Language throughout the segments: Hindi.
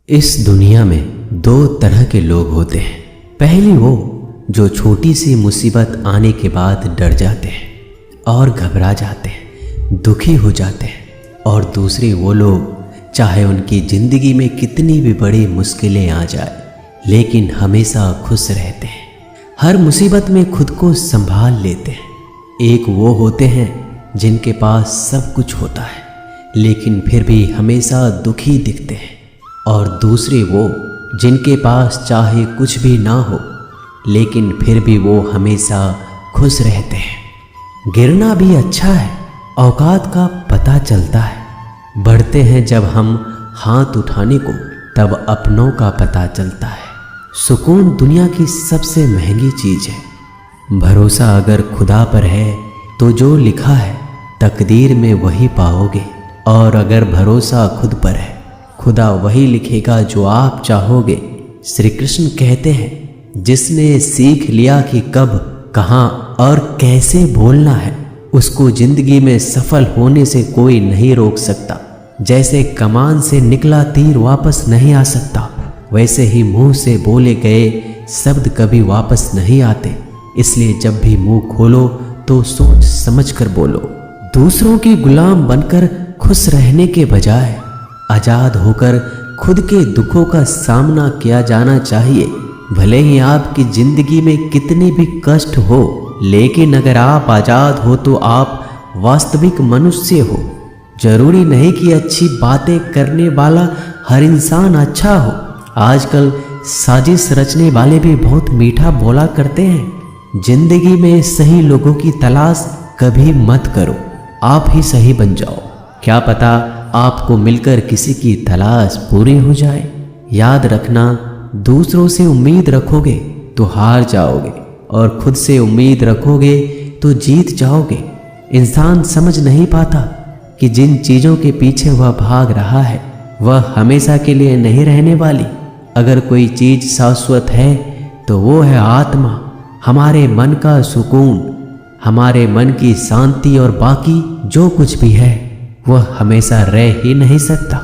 इस दुनिया में दो तरह के लोग होते हैं। पहली वो जो छोटी सी मुसीबत आने के बाद डर जाते हैं और घबरा जाते हैं, दुखी हो जाते हैं। और दूसरे वो लोग चाहे उनकी ज़िंदगी में कितनी भी बड़ी मुश्किलें आ जाए लेकिन हमेशा खुश रहते हैं, हर मुसीबत में खुद को संभाल लेते हैं। एक वो होते हैं जिनके पास सब कुछ होता है लेकिन फिर भी हमेशा दुखी दिखते हैं, और दूसरे वो जिनके पास चाहे कुछ भी ना हो लेकिन फिर भी वो हमेशा खुश रहते हैं। गिरना भी अच्छा है, औकात का पता चलता है। बढ़ते हैं जब हम हाथ उठाने को तब अपनों का पता चलता है। सुकून दुनिया की सबसे महंगी चीज़ है। भरोसा अगर खुदा पर है तो जो लिखा है तकदीर में वही पाओगे, और अगर भरोसा खुद पर है खुदा वही लिखेगा जो आप चाहोगे। श्री कृष्ण कहते हैं जिसने सीख लिया कि कब, कहाँ और कैसे बोलना है उसको जिंदगी में सफल होने से कोई नहीं रोक सकता। जैसे कमान से निकला तीर वापस नहीं आ सकता, वैसे ही मुंह से बोले गए शब्द कभी वापस नहीं आते। इसलिए जब भी मुंह खोलो तो सोच समझ कर बोलो। दूसरों की गुलाम बनकर खुश रहने के बजाय आज़ाद होकर खुद के दुखों का सामना किया जाना चाहिए। भले ही आपकी ज़िंदगी में कितने भी कष्ट हो, लेकिन अगर आप आज़ाद हो तो आप वास्तविक मनुष्य हो। जरूरी नहीं कि अच्छी बातें करने वाला हर इंसान अच्छा हो। आजकल साजिश रचने वाले भी बहुत मीठा बोला करते हैं। जिंदगी में सही लोगों की तलाश कभी मत करो, आप ही सही बन जाओ। क्या पता आपको मिलकर किसी की तलाश पूरी हो जाए। याद रखना, दूसरों से उम्मीद रखोगे तो हार जाओगे और खुद से उम्मीद रखोगे तो जीत जाओगे। इंसान समझ नहीं पाता कि जिन चीज़ों के पीछे वह भाग रहा है वह हमेशा के लिए नहीं रहने वाली। अगर कोई चीज़ शाश्वत है तो वो है आत्मा, हमारे मन का सुकून, हमारे मन की शांति, और बाकी जो कुछ भी है वह हमेशा रह ही नहीं सकता।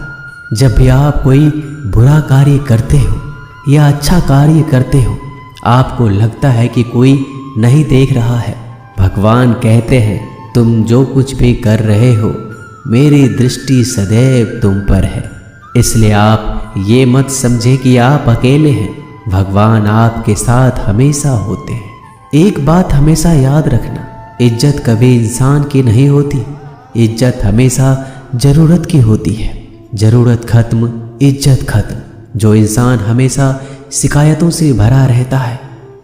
जब भी आप कोई बुरा कार्य करते हो या अच्छा कार्य करते हो, आपको लगता है कि कोई नहीं देख रहा है। भगवान कहते हैं तुम जो कुछ भी कर रहे हो मेरी दृष्टि सदैव तुम पर है। इसलिए आप ये मत समझे कि आप अकेले हैं, भगवान आपके साथ हमेशा होते हैं। एक बात हमेशा याद रखना, इज्जत कभी इंसान की नहीं होती, इज्जत हमेशा ज़रूरत की होती है। ज़रूरत खत्म, इज्जत खत्म। जो इंसान हमेशा शिकायतों से भरा रहता है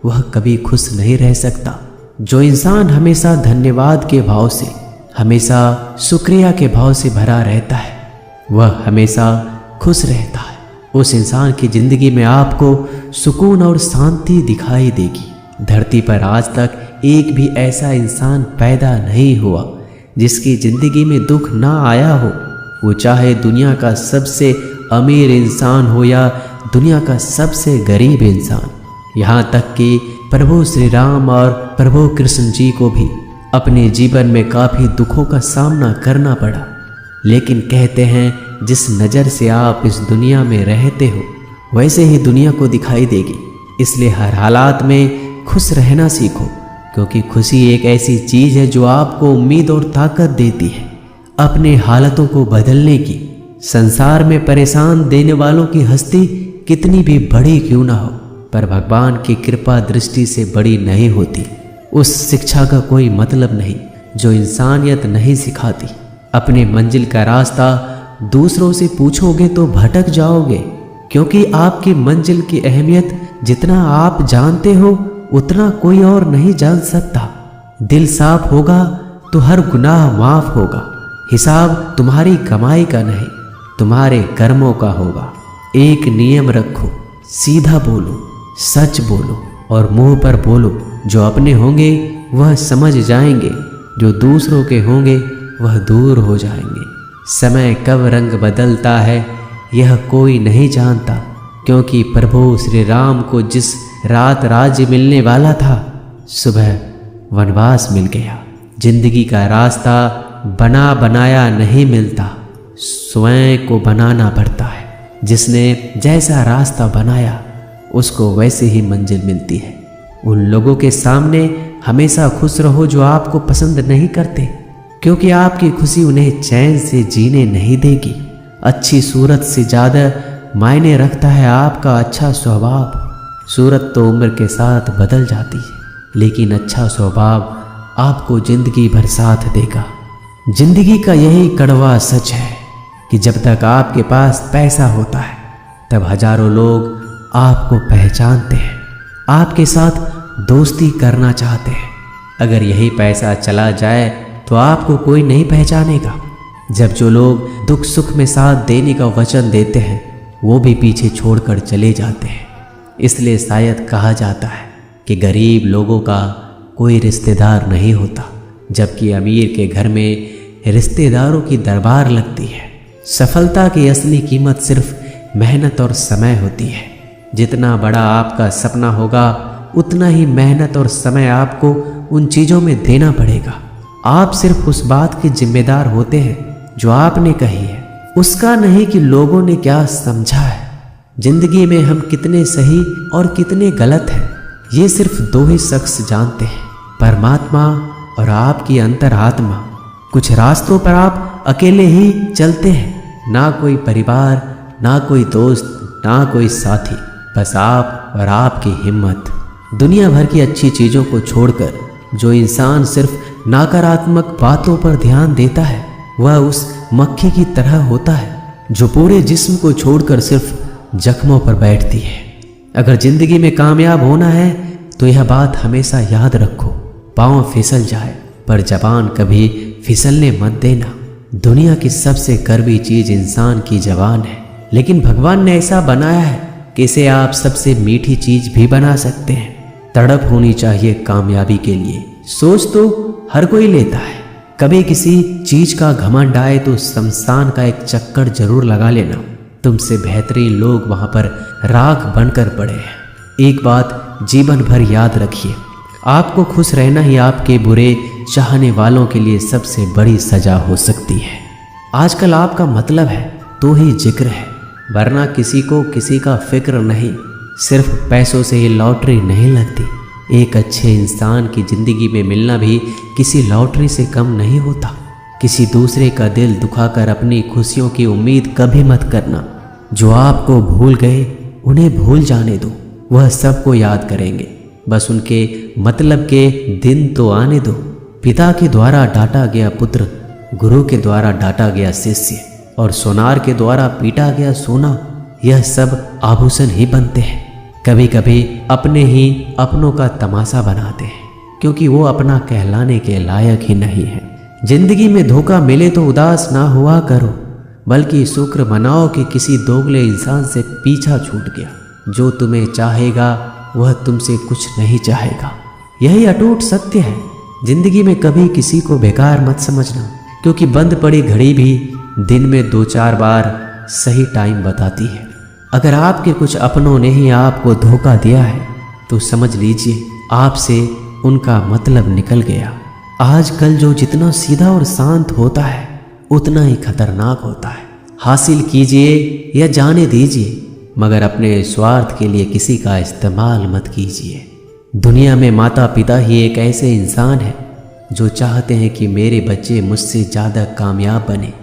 वह कभी खुश नहीं रह सकता। जो इंसान हमेशा धन्यवाद के भाव से, हमेशा शुक्रिया के भाव से भरा रहता है वह हमेशा खुश रहता है। उस इंसान की ज़िंदगी में आपको सुकून और शांति दिखाई देगी। धरती पर आज तक एक भी ऐसा इंसान पैदा नहीं हुआ जिसकी ज़िंदगी में दुख ना आया हो। वो चाहे दुनिया का सबसे अमीर इंसान हो या दुनिया का सबसे गरीब इंसान। यहाँ तक कि प्रभु श्री राम और प्रभु कृष्ण जी को भी अपने जीवन में काफ़ी दुखों का सामना करना पड़ा। लेकिन कहते हैं जिस नज़र से आप इस दुनिया में रहते हो वैसे ही दुनिया को दिखाई देगी। इसलिए हर हालात में खुश रहना सीखो, क्योंकि खुशी एक ऐसी चीज़ है जो आपको उम्मीद और ताकत देती है अपने हालातों को बदलने की। संसार में परेशान देने वालों की हस्ती कितनी भी बड़ी क्यों ना हो, पर भगवान की कृपा दृष्टि से बड़ी नहीं होती। उस शिक्षा का कोई मतलब नहीं जो इंसानियत नहीं सिखाती। अपने मंजिल का रास्ता दूसरों से पूछोगे तो भटक जाओगे, क्योंकि आपकी मंजिल की अहमियत जितना आप जानते हो उतना कोई और नहीं जान सकता। दिल साफ होगा तो हर गुनाह माफ होगा। हिसाब तुम्हारी कमाई का नहीं तुम्हारे कर्मों का होगा। एक नियम रखो, सीधा बोलो, सच बोलो और मुंह पर बोलो। जो अपने होंगे वह समझ जाएंगे, जो दूसरों के होंगे वह दूर हो जाएंगे। समय कब रंग बदलता है यह कोई नहीं जानता, क्योंकि प्रभु श्री राम को जिस रात राज्य मिलने वाला था सुबह वनवास मिल गया। जिंदगी का रास्ता बना बनाया नहीं मिलता, स्वयं को बनाना पड़ता है। जिसने जैसा रास्ता बनाया उसको वैसे ही मंजिल मिलती है। उन लोगों के सामने हमेशा खुश रहो जो आपको पसंद नहीं करते, क्योंकि आपकी खुशी उन्हें चैन से जीने नहीं देगी। अच्छी सूरत से ज़्यादा मायने रखता है आपका अच्छा स्वभाव। सूरत तो उम्र के साथ बदल जाती है, लेकिन अच्छा स्वभाव आपको जिंदगी भर साथ देगा। जिंदगी का यही कड़वा सच है कि जब तक आपके पास पैसा होता है तब हजारों लोग आपको पहचानते हैं, आपके साथ दोस्ती करना चाहते हैं। अगर यही पैसा चला जाए तो आपको कोई नहीं पहचानेगा। जब जो लोग दुख सुख में साथ देने का वचन देते हैं वो भी पीछे छोड़कर चले जाते हैं। इसलिए शायद कहा जाता है कि गरीब लोगों का कोई रिश्तेदार नहीं होता, जबकि अमीर के घर में रिश्तेदारों की दरबार लगती है। सफलता की असली कीमत सिर्फ मेहनत और समय होती है। जितना बड़ा आपका सपना होगा उतना ही मेहनत और समय आपको उन चीज़ों में देना पड़ेगा। आप सिर्फ उस बात के जिम्मेदार होते हैं जो आपने कही है, उसका नहीं कि लोगों ने क्या समझा है। जिंदगी में हम कितने सही और कितने गलत हैं ये सिर्फ दो ही शख्स जानते हैं, परमात्मा और आपकी अंतरात्मा। कुछ रास्तों पर आप अकेले ही चलते हैं, ना कोई परिवार, ना कोई दोस्त, ना कोई साथी, बस आप और आपकी हिम्मत। दुनिया भर की अच्छी चीज़ों को छोड़कर जो इंसान सिर्फ नकारात्मक बातों पर ध्यान देता है वह उस मक्खी की तरह होता है जो पूरे जिस्म को छोड़कर सिर्फ जख्मों पर बैठती है। अगर जिंदगी में कामयाब होना है तो यह बात हमेशा याद रखो, पाँव फिसल जाए पर जबान कभी फिसलने मत देना। दुनिया की सबसे कड़वी चीज़ इंसान की जबान है, लेकिन भगवान ने ऐसा बनाया है कि इसे आप सबसे मीठी चीज़ भी बना सकते हैं। तड़प होनी चाहिए कामयाबी के लिए। सोच तो हर कोई लेता है, कभी किसी चीज का घमंड आए तो शमशान का एक चक्कर जरूर लगा लेना। तुमसे बेहतरीन लोग वहां पर राख बनकर पड़े हैं। एक बात जीवन भर याद रखिए, आपको खुश रहना ही आपके बुरे चाहने वालों के लिए सबसे बड़ी सजा हो सकती है। आजकल आपका मतलब है तो ही जिक्र है, वरना किसी को किसी का फिक्र नहीं। सिर्फ पैसों से ही लॉटरी नहीं लगती। एक अच्छे इंसान की जिंदगी में मिलना भी किसी लॉटरी से कम नहीं होता। किसी दूसरे का दिल दुखाकर अपनी खुशियों की उम्मीद कभी मत करना। जो आपको भूल गए उन्हें भूल जाने दो, वह सबको याद करेंगे, बस उनके मतलब के दिन तो आने दो। पिता के द्वारा डांटा गया पुत्र, गुरु के द्वारा डांटा गया शिष्य और सोनार के द्वारा पीटा गया सोना, यह सब आभूषण ही बनते हैं। कभी कभी अपने ही अपनों का तमाशा बनाते हैं, क्योंकि वो अपना कहलाने के लायक ही नहीं है। जिंदगी में धोखा मिले तो उदास ना हुआ करो, बल्कि शुक्र मनाओ कि किसी दोगले इंसान से पीछा छूट गया। जो तुम्हें चाहेगा वह तुमसे कुछ नहीं चाहेगा, यही अटूट सत्य है। जिंदगी में कभी किसी को बेकार मत समझना, क्योंकि बंद पड़ी घड़ी भी दिन में 2-4 बार सही टाइम बताती है। अगर आपके कुछ अपनों ने ही आपको धोखा दिया है तो समझ लीजिए आपसे उनका मतलब निकल गया। आजकल जो जितना सीधा और शांत होता है उतना ही खतरनाक होता है। हासिल कीजिए या जाने दीजिए, मगर अपने स्वार्थ के लिए किसी का इस्तेमाल मत कीजिए। दुनिया में माता पिता ही एक ऐसे इंसान है जो चाहते हैं कि मेरे बच्चे मुझसे ज़्यादा कामयाब बने,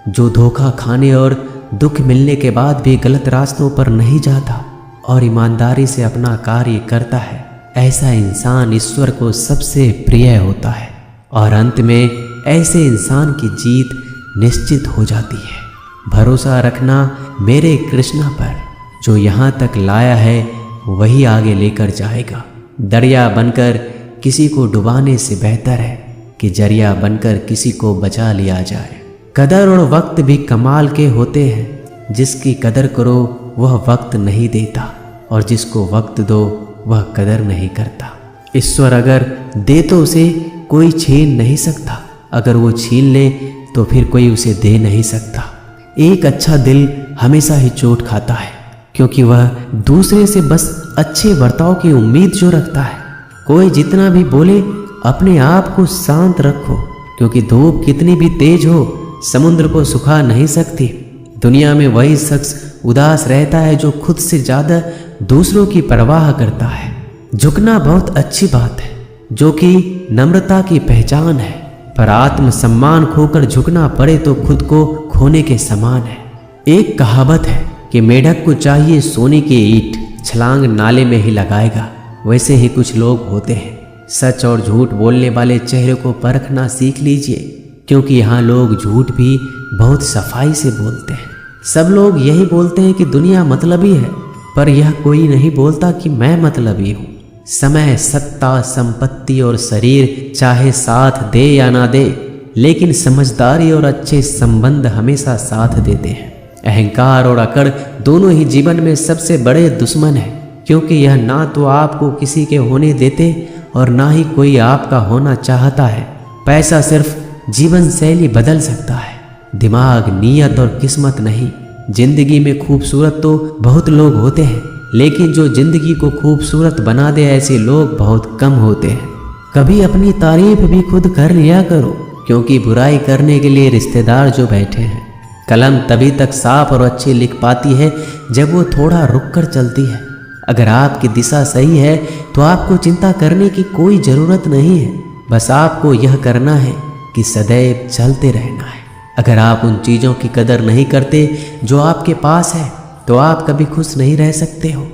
जो धोखा खाने और दुख मिलने के बाद भी गलत रास्तों पर नहीं जाता और ईमानदारी से अपना कार्य करता है। ऐसा इंसान ईश्वर को सबसे प्रिय होता है और अंत में ऐसे इंसान की जीत निश्चित हो जाती है। भरोसा रखना मेरे कृष्णा पर, जो यहाँ तक लाया है वही आगे लेकर जाएगा। दरिया बनकर किसी को डुबाने से बेहतर है कि जरिया बनकर किसी को बचा लिया जाए। कदर और वक्त भी कमाल के होते हैं। जिसकी कदर करो वह वक्त नहीं देता और जिसको वक्त दो वह कदर नहीं करता। ईश्वर अगर दे तो उसे कोई छीन नहीं सकता, अगर वो छीन ले तो फिर कोई उसे दे नहीं सकता। एक अच्छा दिल हमेशा ही चोट खाता है, क्योंकि वह दूसरे से बस अच्छे बर्ताव की उम्मीद जो रखता है। कोई जितना भी बोले अपने आप को शांत रखो, क्योंकि धूप कितनी भी तेज हो समुद्र को सुखा नहीं सकती। दुनिया में वही शख्स उदास रहता है जो खुद से ज़्यादा दूसरों की परवाह करता है। झुकना बहुत अच्छी बात है, जो कि नम्रता की पहचान है, पर आत्मसम्मान खोकर झुकना पड़े तो खुद को खोने के समान है। एक कहावत है कि मेढक को चाहिए सोने की ईंट, छलांग नाले में ही लगाएगा। वैसे ही कुछ लोग होते हैं। सच और झूठ बोलने वाले चेहरे को परखना सीख लीजिए, क्योंकि यहाँ लोग झूठ भी बहुत सफाई से बोलते हैं। सब लोग यही बोलते हैं कि दुनिया मतलबी है, पर यह कोई नहीं बोलता कि मैं मतलबी हूँ। समय, सत्ता, संपत्ति और शरीर चाहे साथ दे या ना दे, लेकिन समझदारी और अच्छे संबंध हमेशा साथ देते हैं। अहंकार और अकड़ दोनों ही जीवन में सबसे बड़े दुश्मन हैं, क्योंकि यह ना तो आपको किसी के होने देते और ना ही कोई आपका होना चाहता है। पैसा सिर्फ जीवन शैली बदल सकता है, दिमाग, नीयत और किस्मत नहीं। जिंदगी में खूबसूरत तो बहुत लोग होते हैं, लेकिन जो जिंदगी को खूबसूरत बना दे ऐसे लोग बहुत कम होते हैं। कभी अपनी तारीफ भी खुद कर लिया करो, क्योंकि बुराई करने के लिए रिश्तेदार जो बैठे हैं। कलम तभी तक साफ और अच्छी लिख पाती है जब वो थोड़ा रुक कर चलती है। अगर आपकी दिशा सही है तो आपको चिंता करने की कोई ज़रूरत नहीं है। बस आपको यह करना है कि सदैव चलते रहना है। अगर आप उन चीज़ों की कदर नहीं करते जो आपके पास है, तो आप कभी खुश नहीं रह सकते हो।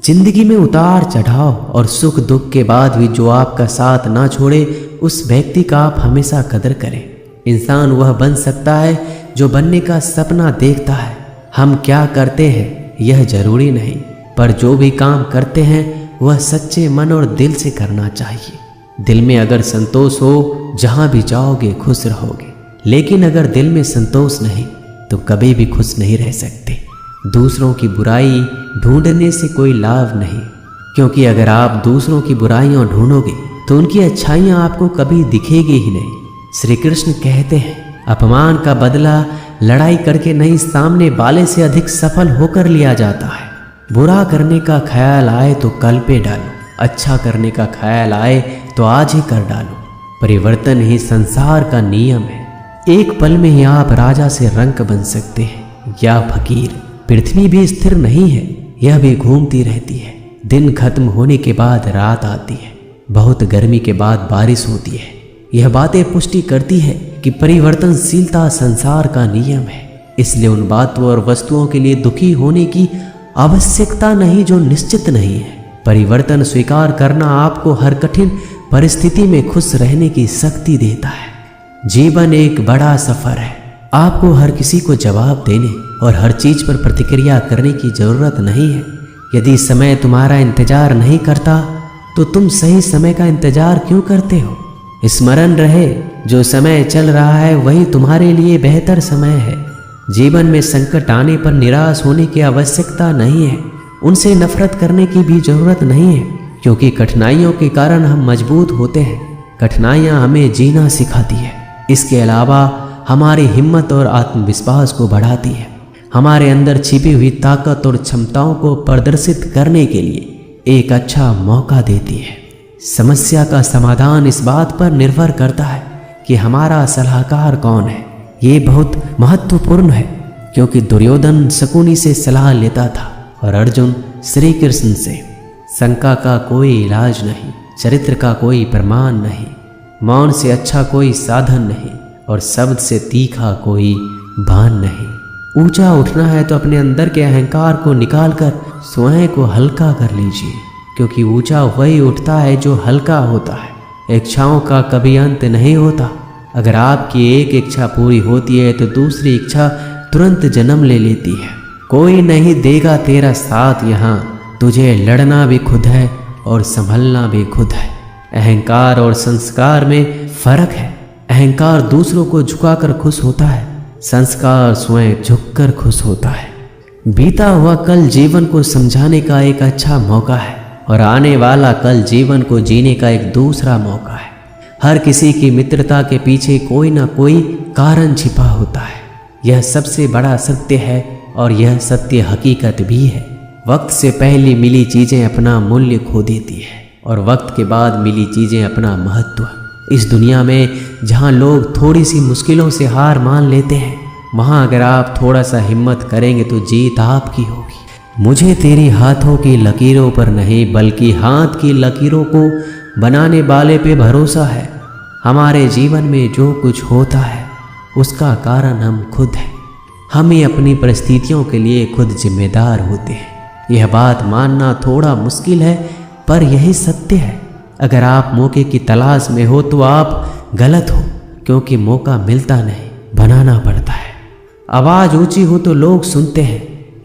जिंदगी में उतार चढ़ाव और सुख दुख के बाद भी जो आपका साथ ना छोड़े, उस व्यक्ति का आप हमेशा कदर करें। इंसान वह बन सकता है जो बनने का सपना देखता है। हम क्या करते हैं यह जरूरी नहीं, पर जो भी काम करते हैं वह सच्चे मन और दिल से करना चाहिए। दिल में अगर संतोष हो, जहाँ भी जाओगे खुश रहोगे, लेकिन अगर दिल में संतोष नहीं तो कभी भी खुश नहीं रह सकते। दूसरों की बुराई ढूंढने से कोई लाभ नहीं, क्योंकि अगर आप दूसरों की बुराइयां ढूंढोगे तो उनकी अच्छाइयां आपको कभी दिखेगी ही नहीं। श्री कृष्ण कहते हैं, अपमान का बदला लड़ाई करके नहीं, सामने वाले से अधिक सफल होकर लिया जाता है। बुरा करने का ख्याल आए तो कल पे डालो, अच्छा करने का ख्याल आए तो आज ही कर डालो। परिवर्तन ही संसार का नियम है। एक पल में ही आप राजा से रंक बन सकते हैं या फकीर। पृथ्वी भी स्थिर नहीं है, यह भी घूमती रहती है। दिन खत्म होने के बाद रात आती है, बहुत गर्मी के बाद बारिश होती है। यह बातें पुष्टि करती है कि परिवर्तनशीलता संसार का नियम है। इसलिए उन बातों और वस्तुओं के लिए दुखी होने की आवश्यकता नहीं जो निश्चित नहीं है। परिवर्तन स्वीकार करना आपको हर कठिन परिस्थिति में खुश रहने की शक्ति देता है। जीवन एक बड़ा सफर है। आपको हर किसी को जवाब देने और हर चीज पर प्रतिक्रिया करने की जरूरत नहीं है। यदि समय तुम्हारा इंतजार नहीं करता तो तुम सही समय का इंतजार क्यों करते हो? स्मरण रहे, जो समय चल रहा है वही तुम्हारे लिए बेहतर समय है। जीवन में संकट आने पर निराश होने की आवश्यकता नहीं है। उनसे नफरत करने की भी जरूरत नहीं है, क्योंकि कठिनाइयों के कारण हम मजबूत होते हैं। कठिनाइयाँ हमें जीना सिखाती है। इसके अलावा हमारी हिम्मत और आत्मविश्वास को बढ़ाती है। हमारे अंदर छिपी हुई ताकत और क्षमताओं को प्रदर्शित करने के लिए एक अच्छा मौका देती है। समस्या का समाधान इस बात पर निर्भर करता है कि हमारा सलाहकार कौन है। ये बहुत महत्वपूर्ण है, क्योंकि दुर्योधन शकुनी से सलाह लेता था और अर्जुन श्री कृष्ण से। शंका का कोई इलाज नहीं, चरित्र का कोई प्रमाण नहीं, मौन से अच्छा कोई साधन नहीं और शब्द से तीखा कोई भान नहीं। ऊंचा उठना है तो अपने अंदर के अहंकार को निकालकर स्वयं को हल्का कर लीजिए, क्योंकि ऊंचा वही उठता है जो हल्का होता है। इच्छाओं का कभी अंत नहीं होता। अगर आपकी एक इच्छा पूरी होती है तो दूसरी इच्छा तुरंत जन्म ले लेती है। कोई नहीं देगा तेरा साथ यहाँ, तुझे लड़ना भी खुद है और संभलना भी खुद है। अहंकार और संस्कार में फर्क है। अहंकार दूसरों को झुकाकर खुश होता है, संस्कार स्वयं झुककर खुश होता है। बीता हुआ कल जीवन को समझाने का एक अच्छा मौका है और आने वाला कल जीवन को जीने का एक दूसरा मौका है। हर किसी की मित्रता के पीछे कोई ना कोई कारण छिपा होता है। यह सबसे बड़ा सत्य है और यह सत्य हकीकत भी है। वक्त से पहले मिली चीज़ें अपना मूल्य खो देती है और वक्त के बाद मिली चीज़ें अपना महत्व। इस दुनिया में जहाँ लोग थोड़ी सी मुश्किलों से हार मान लेते हैं, वहाँ अगर आप थोड़ा सा हिम्मत करेंगे तो जीत आपकी होगी। मुझे तेरी हाथों की लकीरों पर नहीं बल्कि हाथ की लकीरों को बनाने वाले पे भरोसा है। हमारे जीवन में जो कुछ होता है उसका कारण हम खुद हैं। हम ही अपनी परिस्थितियों के लिए खुद जिम्मेदार होते हैं। यह बात मानना थोड़ा मुश्किल है पर यही सत्य है। अगर आप मौके की तलाश में हो तो आप गलत हो, क्योंकि मौका मिलता नहीं, बनाना पड़ता है। आवाज़ ऊंची हो तो लोग सुनते हैं,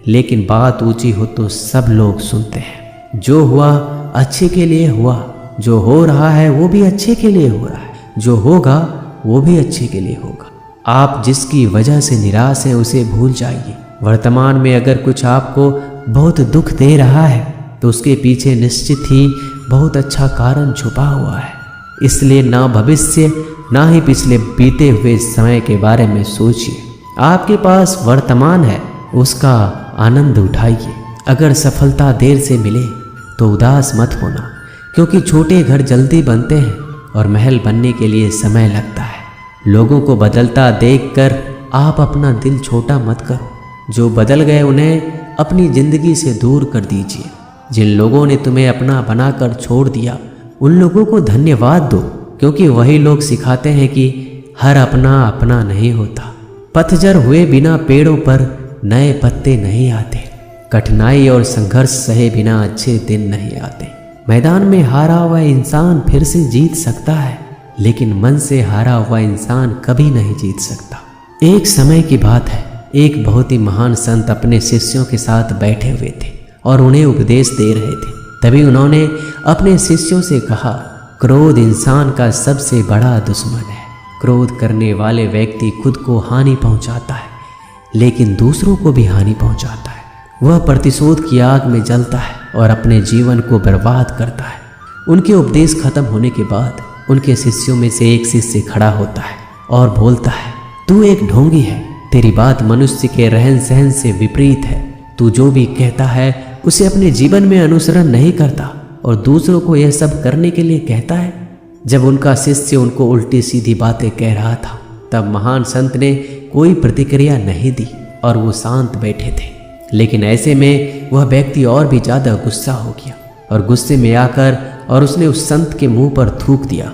लेकिन बात ऊंची हो तो सब लोग सुनते हैं। जो हुआ अच्छे के लिए हुआ, जो हो रहा है वो भी अच्छे के लिए हो रहा है, जो होगा वो भी अच्छे के लिए होगा। आप जिसकी वजह से निराश हैं उसे भूल जाइए। वर्तमान में अगर कुछ आपको बहुत दुख दे रहा है तो उसके पीछे निश्चित ही बहुत अच्छा कारण छुपा हुआ है। इसलिए ना भविष्य ना ही पिछले बीते हुए समय के बारे में सोचिए। आपके पास वर्तमान है, उसका आनंद उठाइए। अगर सफलता देर से मिले तो उदास मत होना, क्योंकि छोटे घर जल्दी बनते हैं और महल बनने के लिए समय लगता है। लोगों को बदलता देखकर आप अपना दिल छोटा मत करो। जो बदल गए उन्हें अपनी ज़िंदगी से दूर कर दीजिए। जिन लोगों ने तुम्हें अपना बनाकर छोड़ दिया उन लोगों को धन्यवाद दो, क्योंकि वही लोग सिखाते हैं कि हर अपना अपना नहीं होता। पतझड़ हुए बिना पेड़ों पर नए पत्ते नहीं आते। कठिनाई और संघर्ष सहे बिना अच्छे दिन नहीं आते। मैदान में हारा हुआ इंसान फिर से जीत सकता है, लेकिन मन से हारा हुआ इंसान कभी नहीं जीत सकता। एक समय की बात है, एक बहुत ही महान संत अपने शिष्यों के साथ बैठे हुए थे और उन्हें उपदेश दे रहे थे। तभी उन्होंने अपने शिष्यों से कहा, क्रोध इंसान का सबसे बड़ा दुश्मन है। क्रोध करने वाले व्यक्ति खुद को हानि पहुंचाता है, लेकिन दूसरों को भी हानि पहुंचाता है। वह प्रतिशोध की आग में जलता है और अपने जीवन को बर्बाद करता है। उनके उपदेश खत्म होने के बाद उनके शिष्यों में से एक शिष्य खड़ा होता है और बोलता है, तू एक ढोंगी है। तेरी बात मनुष्य के रहन सहन से विपरीत है। तू जो भी कहता है उसे अपने जीवन में अनुसरण नहीं करता और दूसरों को यह सब करने के लिए कहता है। जब उनका शिष्य उनको उल्टी सीधी बातें कह रहा था तब महान संत ने कोई प्रतिक्रिया नहीं दी और वो शांत बैठे थे। लेकिन ऐसे में वह व्यक्ति और भी ज़्यादा गुस्सा हो गया और गुस्से में आकर और उसने उस संत के मुंह पर थूक दिया।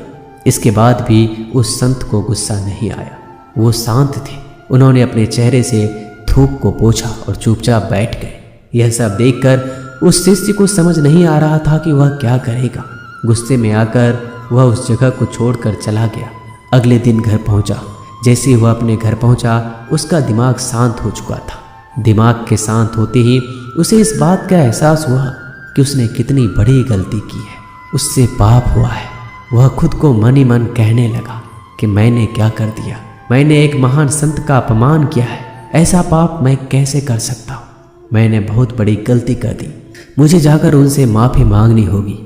इसके बाद भी उस संत को गुस्सा नहीं आया, वो शांत थे। उन्होंने अपने चेहरे से थूक को पोंछा और चुपचाप बैठ गए। यह सब देखकर उस शिष्य को समझ नहीं आ रहा था कि वह क्या करेगा। गुस्से में आकर वह उस जगह को छोड़कर चला गया। अगले दिन घर पहुंचा। जैसे ही वह अपने घर पहुंचा उसका दिमाग शांत हो चुका था। दिमाग के शांत होते ही उसे इस बात का एहसास हुआ कि उसने कितनी बड़ी गलती की है, उससे पाप हुआ है। वह खुद को मन ही मन कहने लगा कि मैंने क्या कर दिया, मैंने एक महान संत का अपमान किया है, ऐसा पाप मैं कैसे कर सकता हूँ, मैंने बहुत बड़ी गलती कर दी, मुझे जाकर उनसे माफ़ी मांगनी होगी।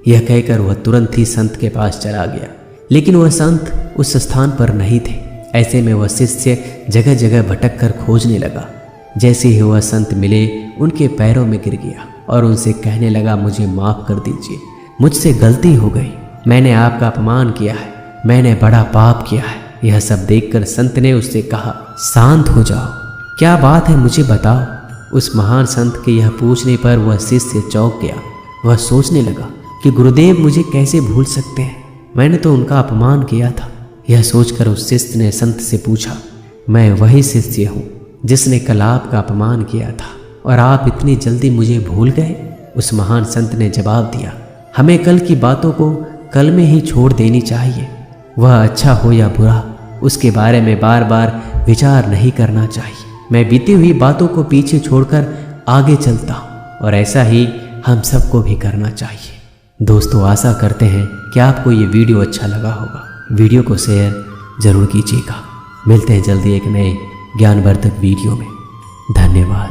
यह कहकर वह तुरंत ही संत के पास चला गया, लेकिन वह संत उस स्थान पर नहीं थे। ऐसे में वह शिष्य जगह जगह भटक कर खोजने लगा। जैसे ही वह संत मिले उनके पैरों में गिर गया और उनसे कहने लगा, मुझे माफ़ कर दीजिए, मुझसे गलती हो गई, मैंने आपका अपमान किया है, मैंने बड़ा पाप किया है। यह सब देखकर संत ने उससे कहा, शांत हो जाओ, क्या बात है मुझे बताओ। उस महान संत के यह पूछने पर वह शिष्य चौंक गया। वह सोचने लगा कि गुरुदेव मुझे कैसे भूल सकते हैं, मैंने तो उनका अपमान किया था। यह सोचकर उस शिष्य ने संत से पूछा, मैं वही शिष्य हूँ जिसने कल आपका अपमान किया था और आप इतनी जल्दी मुझे भूल गए। उस महान संत ने जवाब दिया, हमें कल की बातों को कल में ही छोड़ देनी चाहिए। वह अच्छा हो या बुरा उसके बारे में बार बार विचार नहीं करना चाहिए। मैं बीती हुई बातों को पीछे छोड़कर आगे चलता हूँ और ऐसा ही हम सबको भी करना चाहिए। दोस्तों, आशा करते हैं कि आपको ये वीडियो अच्छा लगा होगा। वीडियो को शेयर ज़रूर कीजिएगा। मिलते हैं जल्दी एक नए ज्ञानवर्धक वीडियो में। धन्यवाद।